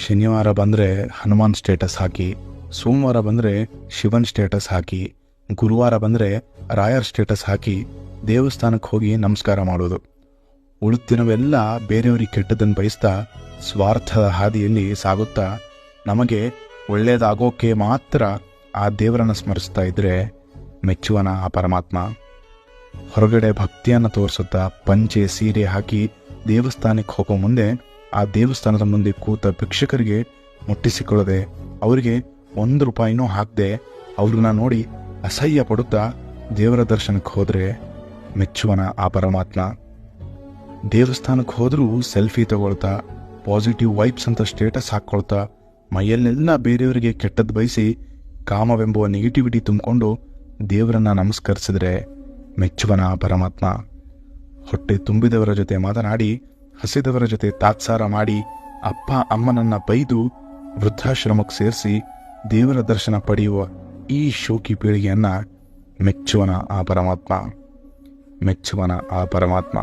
ಶನಿವಾರ ಬಂದರೆ ಹನುಮಾನ್ ಸ್ಟೇಟಸ್ ಹಾಕಿ, ಸೋಮವಾರ ಬಂದರೆ ಶಿವನ್ ಸ್ಟೇಟಸ್ ಹಾಕಿ, ಗುರುವಾರ ಬಂದರೆ ರಾಯರ್ ಸ್ಟೇಟಸ್ ಹಾಕಿ ದೇವಸ್ಥಾನಕ್ಕೆ ಹೋಗಿ ನಮಸ್ಕಾರ ಮಾಡೋದು. ಉಳಿದಿನವೆಲ್ಲ ಬೇರೆಯವ್ರಿಗೆ ಕೆಟ್ಟದನ್ನು ಬಯಸ್ತಾ ಸ್ವಾರ್ಥದ ಹಾದಿಯಲ್ಲಿ ಸಾಗುತ್ತಾ ನಮಗೆ ಒಳ್ಳೆಯದಾಗೋಕ್ಕೆ ಮಾತ್ರ ಆ ದೇವರನ್ನು ಸ್ಮರಿಸ್ತಾ ಇದ್ದರೆ ಮೆಚ್ಚುವನ ಆ ಪರಮಾತ್ಮ. ಹೊರಗಡೆ ಭಕ್ತಿಯನ್ನು ತೋರಿಸುತ್ತಾ ಪಂಚೆ ಸೀರೆ ಹಾಕಿ ದೇವಸ್ಥಾನಕ್ಕೆ ಹೋಗೋ ಮುಂದೆ ಆ ದೇವಸ್ಥಾನದ ಮುಂದೆ ಕೂತ ಭಿಕ್ಷಕರಿಗೆ ಮುಟ್ಟಿಸಿಕೊಳ್ಳದೆ ಅವರಿಗೆ 1 ರೂಪಾಯಿನೂ ಹಾಕದೆ ಅವ್ರನ್ನ ನೋಡಿ ಅಸಹ್ಯ ಪಡುತ್ತಾ ದೇವರ ದರ್ಶನಕ್ಕೆ ಹೋದರೆ ಮೆಚ್ಚುವನ ಆ ಪರಮಾತ್ಮ. ದೇವಸ್ಥಾನಕ್ಕೆ ಹೋದರೂ ಸೆಲ್ಫಿ ತಗೊಳ್ತಾ ಪಾಸಿಟಿವ್ ವೈಬ್ಸ್ ಅಂತ ಸ್ಟೇಟಸ್ ಹಾಕ್ಕೊಳ್ತಾ ಮೈಯಲ್ಲೆಲ್ಲ ಬೇರೆಯವರಿಗೆ ಕೆಟ್ಟದ್ದು ಬಯಸಿ ಕಾಮವೆಂಬುವ ನೆಗೆಟಿವಿಟಿ ತುಂಬಿಕೊಂಡು ದೇವರನ್ನ ನಮಸ್ಕರಿಸಿದ್ರೆ ಮೆಚ್ಚುವನ ಆ ಪರಮಾತ್ಮ. ಹೊಟ್ಟೆ ತುಂಬಿದವರ ಜೊತೆ ಮಾತನಾಡಿ ಹಸಿದವರ ಜೊತೆ ತಾತ್ಸಾರ ಮಾಡಿ ಅಪ್ಪ ಅಮ್ಮನನ್ನ ಬೈದು ವೃದ್ಧಾಶ್ರಮಕ್ಕೆ ಸೇರಿಸಿ ದೇವರ ದರ್ಶನ ಪಡೆಯುವ ಈ ಶೋಕಿ ಪೀಳಿಗೆಯನ್ನ ಮೆಚ್ಚುವನ ಆ ಪರಮಾತ್ಮ. ಮೆಚ್ಚುವನ ಆ ಪರಮಾತ್ಮ.